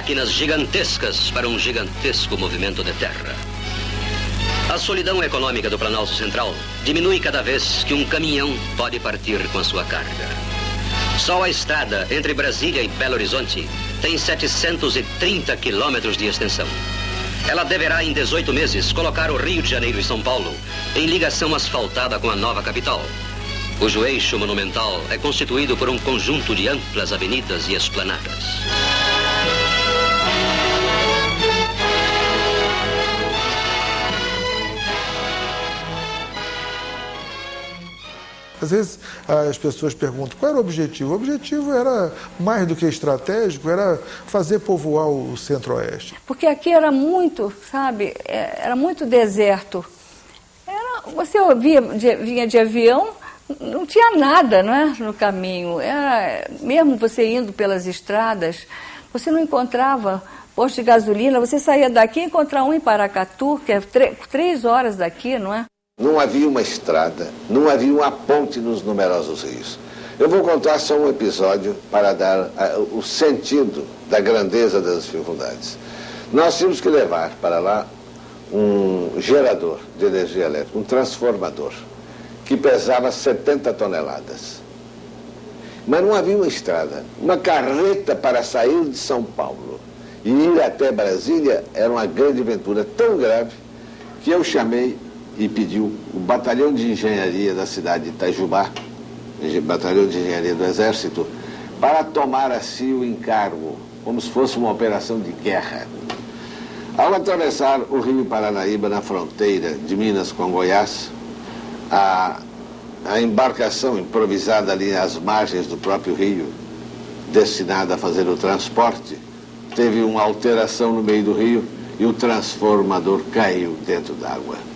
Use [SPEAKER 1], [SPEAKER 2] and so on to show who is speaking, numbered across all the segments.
[SPEAKER 1] máquinas gigantescas para um gigantesco movimento de terra. A solidão econômica do Planalto Central diminui cada vez que um caminhão pode partir com a sua carga. Só a estrada entre Brasília e Belo Horizonte tem 730 quilômetros de extensão. Ela deverá, em 18 meses, colocar o Rio de Janeiro e São Paulo em ligação asfaltada com a nova capital, cujo eixo monumental é constituído por um conjunto de amplas avenidas e esplanadas.
[SPEAKER 2] Às vezes as pessoas perguntam qual era o objetivo. O objetivo era, mais do que estratégico, era fazer povoar o Centro-Oeste.
[SPEAKER 3] Porque aqui era muito, sabe, era muito deserto. Você vinha de avião, não tinha nada, não é, no caminho. Mesmo você indo pelas estradas, você não encontrava posto de gasolina. Você saía daqui e encontrava um em Paracatu, que é 3 horas daqui, não é?
[SPEAKER 4] Não havia uma estrada, não havia uma ponte nos numerosos rios. Eu vou contar só um episódio para dar o sentido da grandeza das dificuldades. Nós tínhamos que levar para lá um gerador de energia elétrica, um transformador, que pesava 70 toneladas. Mas não havia uma estrada. Uma carreta para sair de São Paulo e ir até Brasília era uma grande aventura tão grave que eu chamei e pediu o batalhão de engenharia da cidade de Itajubá, batalhão de engenharia do Exército, para tomar a si o encargo, como se fosse uma operação de guerra. Ao atravessar o rio Paranaíba na fronteira de Minas com Goiás, a embarcação improvisada ali às margens do próprio rio, destinada a fazer o transporte, teve uma alteração no meio do rio e o transformador caiu dentro d'água.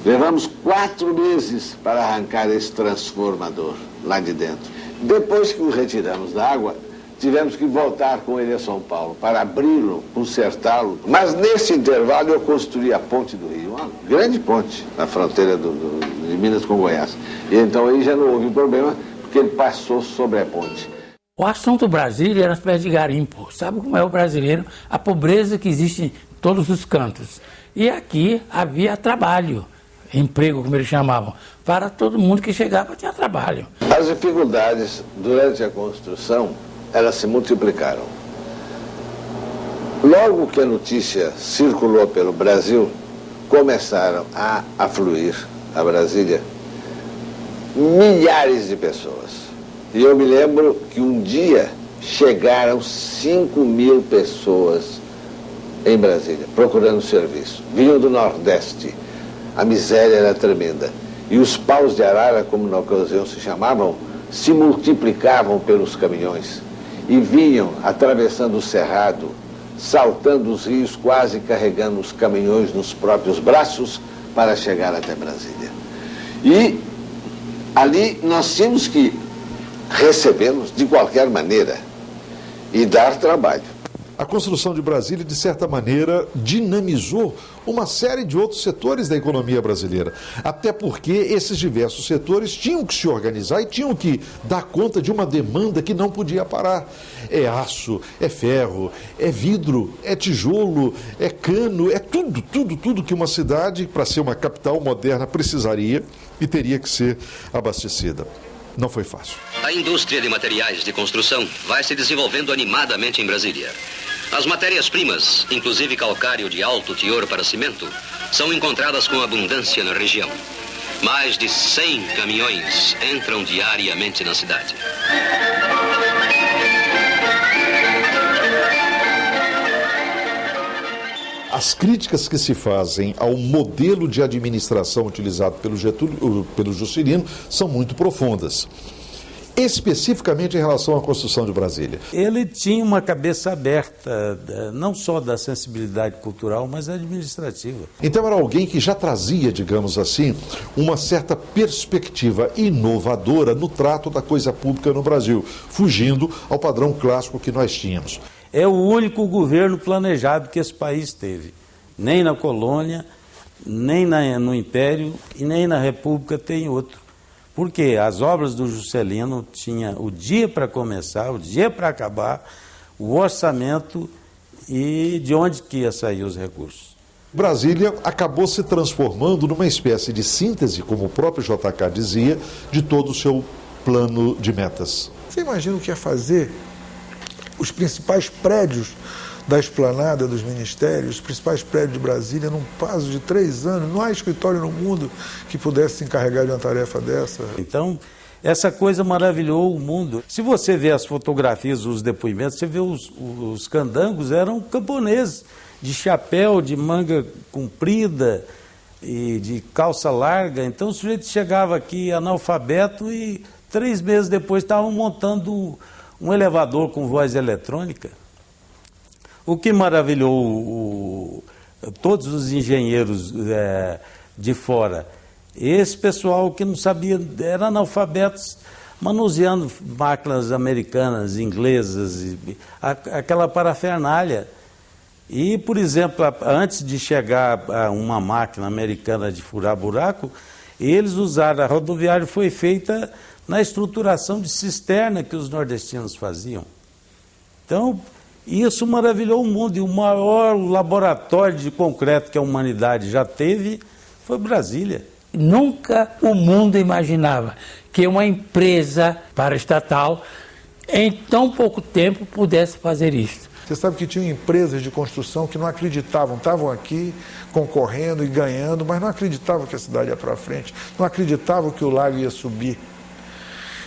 [SPEAKER 4] Levamos 4 meses para arrancar esse transformador lá de dentro. Depois que o retiramos da água, tivemos que voltar com ele a São Paulo para abri-lo, consertá-lo. Mas nesse intervalo eu construí a ponte do Rio, uma grande ponte na fronteira de Minas com Goiás. E então aí já não houve problema, porque ele passou sobre a ponte.
[SPEAKER 5] O assunto Brasília era uma espécie de garimpo. Sabe como é o brasileiro? A pobreza que existe em todos os cantos. E aqui havia trabalho. Emprego, como eles chamavam, para todo mundo que chegava tinha trabalho.
[SPEAKER 4] As dificuldades durante a construção, elas se multiplicaram. Logo que a notícia circulou pelo Brasil, começaram a afluir a Brasília milhares de pessoas. E eu me lembro que um dia chegaram 5.000 pessoas em Brasília, procurando serviço. Vinham do Nordeste. A miséria era tremenda. E os paus de arara, como na ocasião se chamavam, se multiplicavam pelos caminhões. E vinham atravessando o cerrado, saltando os rios, quase carregando os caminhões nos próprios braços para chegar até Brasília. E ali nós tínhamos que recebê-los de qualquer maneira e dar trabalho.
[SPEAKER 2] A construção de Brasília, de certa maneira, dinamizou uma série de outros setores da economia brasileira. Até porque esses diversos setores tinham que se organizar e tinham que dar conta de uma demanda que não podia parar. É aço, é ferro, é vidro, é tijolo, é cano, é tudo que uma cidade, para ser uma capital moderna, precisaria e teria que ser abastecida. Não foi fácil.
[SPEAKER 1] A indústria de materiais de construção vai se desenvolvendo animadamente em Brasília. As matérias-primas, inclusive calcário de alto teor para cimento, são encontradas com abundância na região. Mais de 100 caminhões entram diariamente na cidade.
[SPEAKER 2] As críticas que se fazem ao modelo de administração utilizado pelo Juscelino são muito profundas. Especificamente em relação à construção de Brasília.
[SPEAKER 6] Ele tinha uma cabeça aberta, não só da sensibilidade cultural, mas administrativa.
[SPEAKER 2] Então era alguém que já trazia, digamos assim, uma certa perspectiva inovadora no trato da coisa pública no Brasil, fugindo ao padrão clássico que nós tínhamos.
[SPEAKER 6] É o único governo planejado que esse país teve. Nem na colônia, nem no Império e nem na República tem outro. Porque as obras do Juscelino tinham o dia para começar, o dia para acabar, o orçamento e de onde que ia sair os recursos.
[SPEAKER 2] Brasília acabou se transformando numa espécie de síntese, como o próprio JK dizia, de todo o seu plano de metas.
[SPEAKER 7] Você imagina o que é fazer os principais prédios da esplanada dos ministérios, os principais prédios de Brasília, num prazo de 3 anos? Não há escritório no mundo que pudesse se encarregar de uma tarefa dessa.
[SPEAKER 6] Então, essa coisa maravilhou o mundo. Se você vê as fotografias, os depoimentos, você vê os candangos eram camponeses, de chapéu, de manga comprida e de calça larga. Então o sujeito chegava aqui analfabeto e 3 meses depois estavam montando um elevador com voz eletrônica. O que maravilhou todos os engenheiros de fora, esse pessoal que não sabia, eram analfabetos, manuseando máquinas americanas, inglesas, aquela parafernália. E, por exemplo, antes de chegar a uma máquina americana de furar buraco, eles usaram, a rodoviária foi feita na estruturação de cisterna que os nordestinos faziam. Então, isso maravilhou o mundo, e o maior laboratório de concreto que a humanidade já teve foi Brasília.
[SPEAKER 5] Nunca o mundo imaginava que uma empresa paraestatal, em tão pouco tempo, pudesse fazer isso.
[SPEAKER 7] Você sabe que tinha empresas de construção que não acreditavam, estavam aqui concorrendo e ganhando, mas não acreditavam que a cidade ia para frente, não acreditavam que o lago ia subir.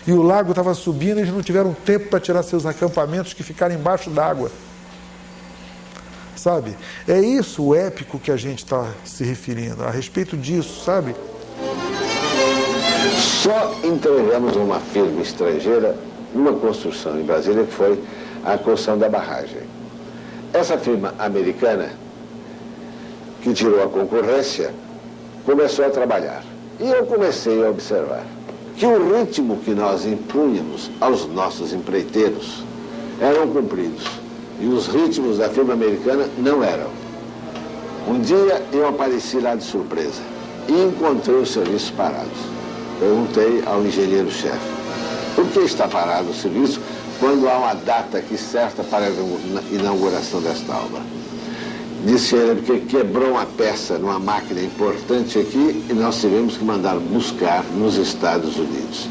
[SPEAKER 7] E o lago estava subindo e eles não tiveram tempo para tirar seus acampamentos que ficaram embaixo d'água. Sabe? É isso o épico que a gente está se referindo, a respeito disso, sabe?
[SPEAKER 4] Só entregamos uma firma estrangeira numa construção em Brasília, que foi a construção da barragem. Essa firma americana, que tirou a concorrência, começou a trabalhar. E eu comecei a observar que o ritmo que nós impunhamos aos nossos empreiteiros eram cumpridos. E os ritmos da firma americana não eram. Um dia eu apareci lá de surpresa e encontrei os serviços parados. Perguntei ao engenheiro-chefe: por que está parado o serviço quando há uma data aqui certa para a inauguração desta obra? Disse ele: porque quebrou uma peça numa máquina importante aqui e nós tivemos que mandar buscar nos Estados Unidos.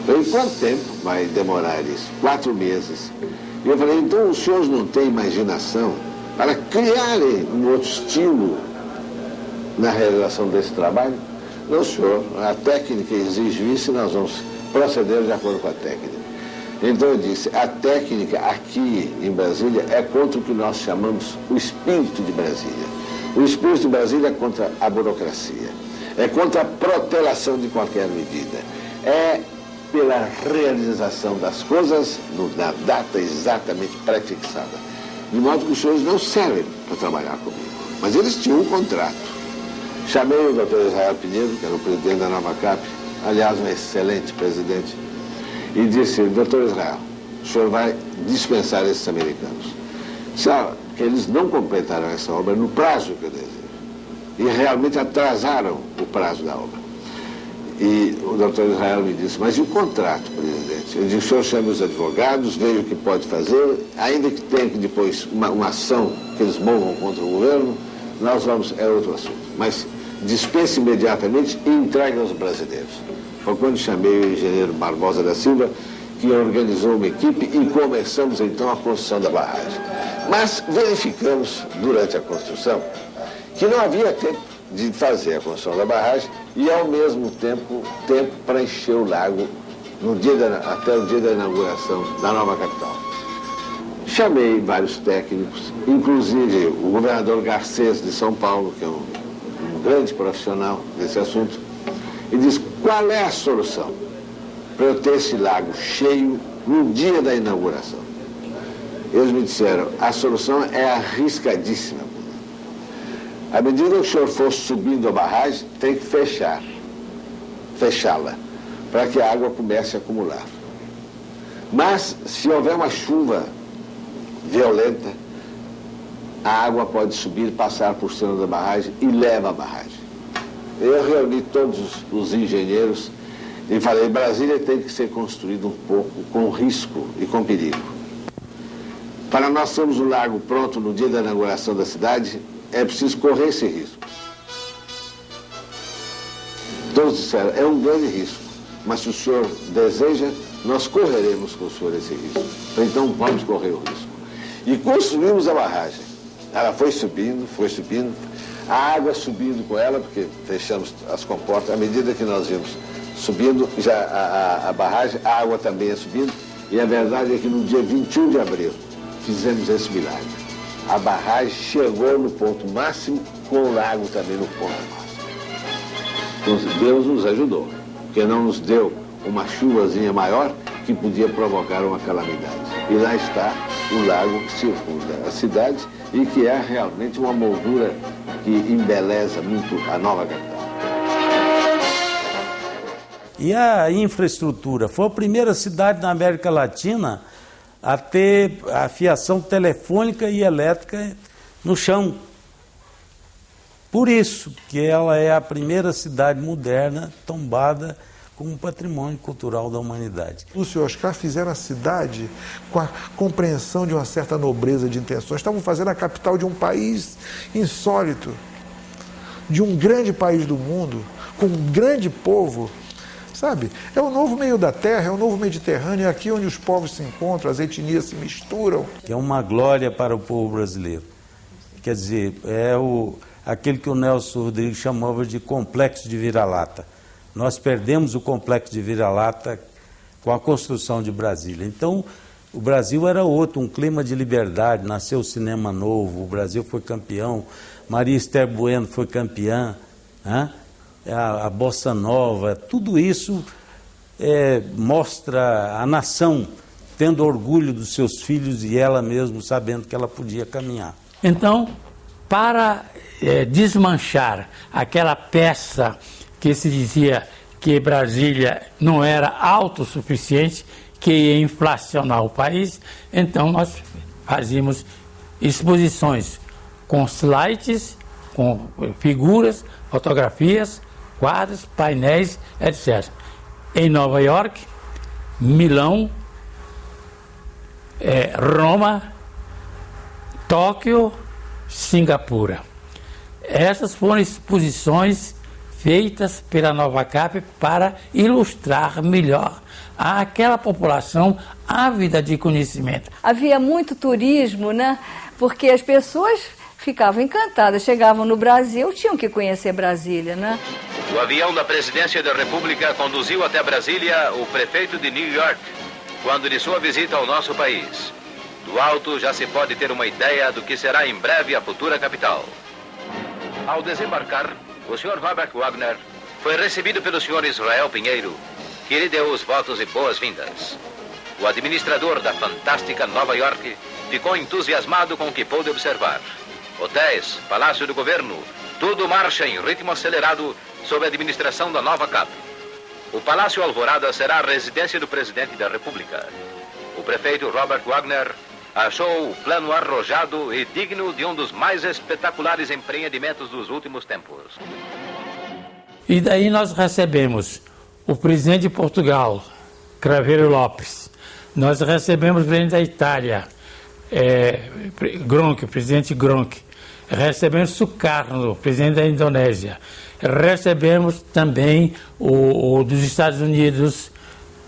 [SPEAKER 4] Falei: quanto tempo vai demorar isso? 4 meses. E eu falei: então os senhores não têm imaginação para criarem um outro estilo na realização desse trabalho? Não, senhor, a técnica exige isso e nós vamos proceder de acordo com a técnica. Então eu disse: a técnica aqui em Brasília é contra o que nós chamamos o espírito de Brasília. O espírito de Brasília é contra a burocracia, é contra a protelação de qualquer medida, é pela realização das coisas na data exatamente pré-fixada. De modo que os senhores não servem para trabalhar comigo. Mas eles tinham um contrato. Chamei o Dr. Israel Pinheiro, que era o presidente da Nova Cap, aliás, um excelente presidente, e disse: doutor Israel, o senhor vai dispensar esses americanos. Sabe que eles não completaram essa obra no prazo que eu desejo. E realmente atrasaram o prazo da obra. E o doutor Israel me disse: mas e o contrato, presidente? Eu disse: o senhor chame os advogados, veja o que pode fazer, ainda que tenha que depois uma ação que eles movam contra o governo, nós vamos, é outro assunto. Mas dispense imediatamente e entregue aos brasileiros. Foi quando chamei o engenheiro Barbosa da Silva, que organizou uma equipe, e começamos então a construção da barragem. Mas verificamos durante a construção que não havia tempo de fazer a construção da barragem e ao mesmo tempo para encher o lago até o dia da inauguração da nova capital. Chamei vários técnicos, inclusive o governador Garcês de São Paulo, que é um grande profissional desse assunto, e disse: qual é a solução para eu ter esse lago cheio no dia da inauguração? Eles me disseram: a solução é arriscadíssima. À medida que o senhor for subindo a barragem, tem que fechá-la, para que a água comece a acumular. Mas, se houver uma chuva violenta, a água pode subir, passar por cima da barragem e leva a barragem. Eu reuni todos os engenheiros e falei: Brasília tem que ser construída um pouco com risco e com perigo. Para nós termos o lago pronto no dia da inauguração da cidade, é preciso correr esse risco. Todos disseram, é um grande risco, mas se o senhor deseja, nós correremos com o senhor esse risco. Então vamos correr o risco. E construímos a barragem. Ela foi subindo, a água subindo com ela, porque fechamos as comportas, à medida que nós vimos subindo, já a barragem, a água também ia subindo, e a verdade é que no dia 21 de abril fizemos esse milagre. A barragem chegou no ponto máximo, com o lago também no ponto máximo. Então Deus nos ajudou, porque não nos deu uma chuvazinha maior que podia provocar uma calamidade. E lá está o lago que circunda a cidade e que é realmente uma moldura que embeleza muito a nova capital.
[SPEAKER 6] E a infraestrutura? Foi a primeira cidade na América Latina a ter a fiação telefônica e elétrica no chão. Por isso que ela é a primeira cidade moderna tombada como patrimônio cultural da humanidade.
[SPEAKER 7] Lúcio e Oscar fizeram a cidade com a compreensão de uma certa nobreza de intenções. Estavam fazendo a capital de um país insólito, de um grande país do mundo, com um grande povo. Sabe? É o novo meio da terra, é o novo Mediterrâneo, é aqui onde os povos se encontram, as etnias se misturam.
[SPEAKER 6] É uma glória para o povo brasileiro. Quer dizer, aquele que o Nelson Rodrigues chamava de complexo de vira-lata. Nós perdemos o complexo de vira-lata com a construção de Brasília. Então, o Brasil era outro, um clima de liberdade, nasceu o cinema novo, o Brasil foi campeão, Maria Esther Bueno foi campeã, né? A Bossa Nova, tudo isso mostra a nação tendo orgulho dos seus filhos e ela mesma sabendo que ela podia caminhar.
[SPEAKER 5] Então, para desmanchar aquela peça que se dizia que Brasília não era autossuficiente, que ia inflacionar o país, então nós fazíamos exposições com slides, com figuras, fotografias, quadros, painéis, etc. Em Nova York, Milão, Roma, Tóquio, Singapura. Essas foram exposições feitas pela Nova Cap para ilustrar melhor àquela população ávida de conhecimento.
[SPEAKER 3] Havia muito turismo, né? Porque as pessoas ficavam encantadas, chegavam no Brasil, tinham que conhecer Brasília, né?
[SPEAKER 8] O avião da Presidência da República conduziu até Brasília o prefeito de New York, quando de sua visita ao nosso país. Do alto já se pode ter uma ideia do que será em breve a futura capital. Ao desembarcar, o Sr. Robert Wagner foi recebido pelo Sr. Israel Pinheiro, que lhe deu os votos e boas-vindas. O administrador da fantástica Nova York ficou entusiasmado com o que pôde observar. Hotéis, Palácio do Governo, tudo marcha em ritmo acelerado sob a administração da Nova Cap. O Palácio Alvorada será a residência do presidente da República. O prefeito Robert Wagner achou o plano arrojado e digno de um dos mais espetaculares empreendimentos dos últimos tempos.
[SPEAKER 5] E daí nós recebemos o presidente de Portugal, Craveiro Lopes. Nós recebemos o presidente da Itália, Gronk, o presidente Gronk. Recebemos Sukarno, presidente da Indonésia. Recebemos também o dos Estados Unidos,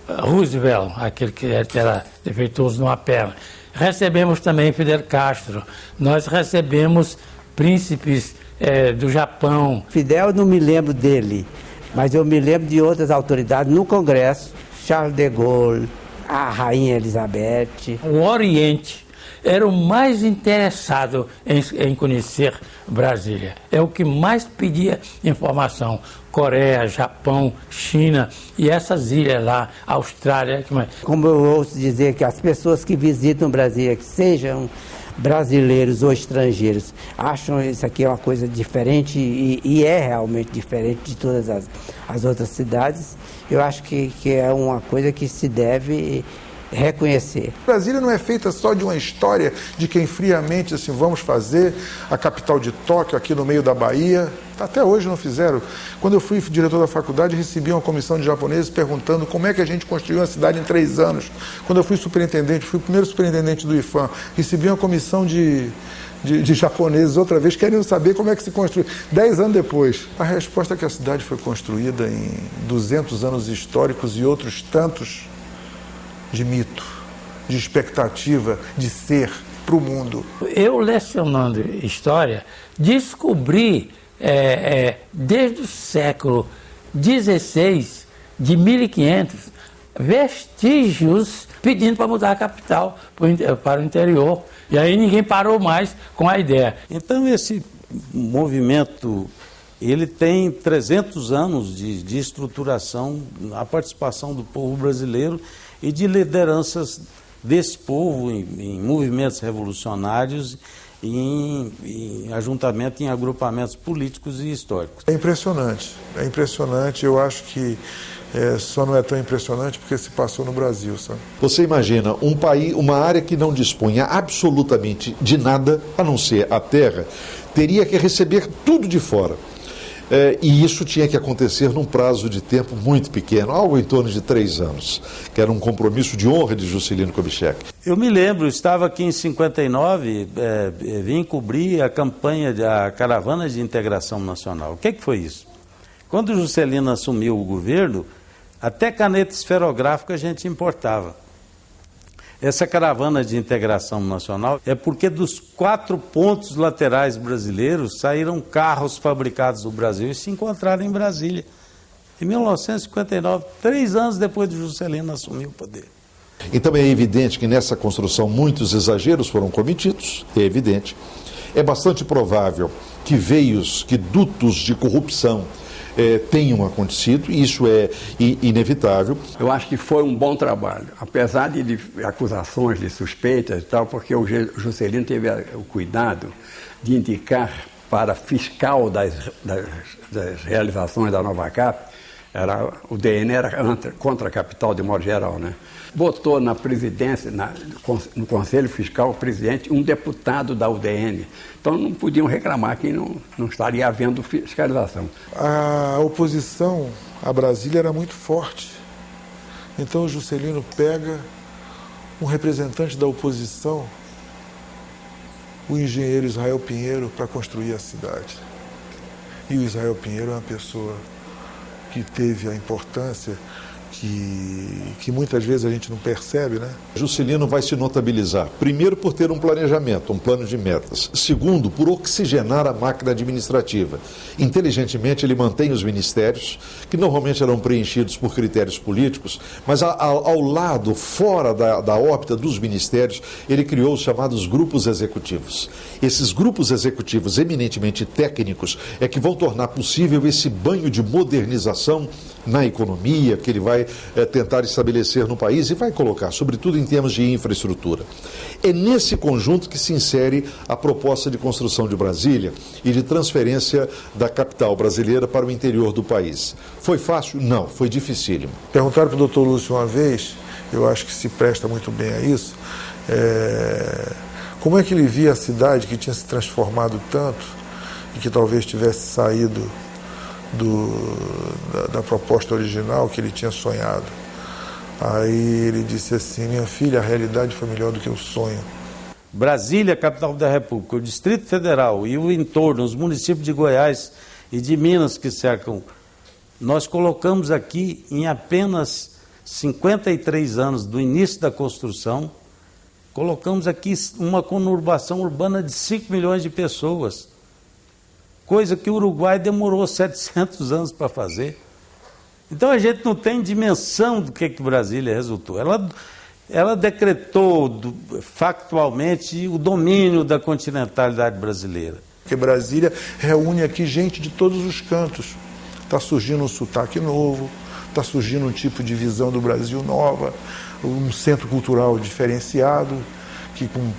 [SPEAKER 5] Roosevelt, aquele que era defeituoso numa perna. Recebemos também Fidel Castro. Nós recebemos príncipes do Japão.
[SPEAKER 9] Fidel, não me lembro dele, mas eu me lembro de outras autoridades no Congresso, Charles de Gaulle, a Rainha Elizabeth.
[SPEAKER 5] O Oriente era o mais interessado em conhecer Brasília. É o que mais pedia informação. Coreia, Japão, China e essas ilhas lá, Austrália.
[SPEAKER 9] Como eu ouço dizer que as pessoas que visitam Brasília, que sejam brasileiros ou estrangeiros, acham isso aqui uma coisa diferente e é realmente diferente de todas as outras cidades. Eu acho que é uma coisa que se deve reconhecer.
[SPEAKER 7] Brasília não é feita só de uma história de quem friamente assim, vamos fazer a capital de Tóquio aqui no meio da Bahia. Até hoje não fizeram. Quando eu fui diretor da faculdade, recebi uma comissão de japoneses perguntando como é que a gente construiu uma cidade em 3 anos. Quando eu fui superintendente, fui o primeiro superintendente do IFAM, recebi uma comissão de japoneses outra vez, querendo saber como é que se construiu. 10 anos depois, a resposta é que a cidade foi construída em 200 anos históricos e outros tantos de mito, de expectativa, de ser para o mundo.
[SPEAKER 5] Eu, lecionando história, descobri, desde o século XVI, de 1500, vestígios pedindo para mudar a capital para o interior. E aí ninguém parou mais com a ideia.
[SPEAKER 6] Então esse movimento, ele tem 300 anos de estruturação, a participação do povo brasileiro e de lideranças desse povo em movimentos revolucionários, em ajuntamento, em agrupamentos políticos e históricos.
[SPEAKER 7] É impressionante, eu acho que só não é tão impressionante porque se passou no Brasil, sabe?
[SPEAKER 2] Você imagina um país, uma área que não dispunha absolutamente de nada, a não ser a terra, teria que receber tudo de fora. E isso tinha que acontecer num prazo de tempo muito pequeno, algo em torno de 3 anos, que era um compromisso de honra de Juscelino Kubitschek.
[SPEAKER 6] Eu me lembro, estava aqui em 59, vim cobrir a campanha da Caravana de Integração Nacional. O que foi isso? Quando Juscelino assumiu o governo, até caneta esferográfica a gente importava. Essa caravana de integração nacional é porque dos 4 pontos laterais brasileiros saíram carros fabricados no Brasil e se encontraram em Brasília. Em 1959, 3 anos depois de Juscelino assumir o poder.
[SPEAKER 2] Então é evidente que nessa construção muitos exageros foram cometidos, é evidente. É bastante provável que veios, que dutos de corrupção tenham acontecido, e isso é inevitável.
[SPEAKER 10] Eu acho que foi um bom trabalho, apesar de acusações, de suspeitas e tal, porque o Juscelino teve o cuidado de indicar para fiscal das realizações da Nova Cap, o DN era contra a capital de modo geral, né? Botou na presidência, no Conselho Fiscal, o presidente, um deputado da UDN. Então não podiam reclamar que não estaria havendo fiscalização.
[SPEAKER 7] A oposição a Brasília era muito forte. Então o Juscelino pega um representante da oposição, o engenheiro Israel Pinheiro, para construir a cidade. E o Israel Pinheiro é uma pessoa que teve a importância que muitas vezes a gente não percebe, né?
[SPEAKER 2] Juscelino vai se notabilizar, primeiro por ter um planejamento, um plano de metas. Segundo, por oxigenar a máquina administrativa. Inteligentemente ele mantém os ministérios, que normalmente eram preenchidos por critérios políticos, mas ao lado, fora da órbita dos ministérios, ele criou os chamados grupos executivos. Esses grupos executivos eminentemente técnicos é que vão tornar possível esse banho de modernização na economia, que ele vai tentar estabelecer no país e vai colocar, sobretudo em termos de infraestrutura. É nesse conjunto que se insere a proposta de construção de Brasília e de transferência da capital brasileira para o interior do país. Foi fácil? Não, foi dificílimo.
[SPEAKER 7] Perguntaram para o doutor Lúcio uma vez, eu acho que se presta muito bem a isso, como é que ele via a cidade que tinha se transformado tanto e que talvez tivesse saído da proposta original que ele tinha sonhado. Aí ele disse assim: minha filha, a realidade foi melhor do que o sonho.
[SPEAKER 6] Brasília, capital da República, o Distrito Federal e o entorno, os municípios de Goiás e de Minas que cercam, nós colocamos aqui em apenas 53 anos do início da construção, colocamos aqui uma conurbação urbana de 5 milhões de pessoas. Coisa que o Uruguai demorou 700 anos para fazer. Então a gente não tem dimensão do que Brasília resultou. Ela decretou factualmente o domínio da continentalidade brasileira.
[SPEAKER 7] Porque Brasília reúne aqui gente de todos os cantos. Está surgindo um sotaque novo, está surgindo um tipo de visão do Brasil nova, um centro cultural diferenciado, que com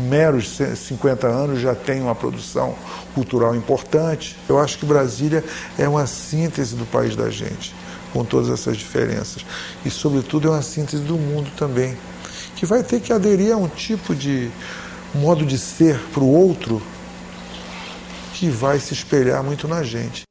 [SPEAKER 7] meros 50 anos já tem uma produção cultural importante. Eu acho que Brasília é uma síntese do país da gente. com todas essas diferenças. E, sobretudo, é uma síntese do mundo também, que vai ter que aderir a um tipo de modo de ser para o outro que vai se espelhar muito na gente.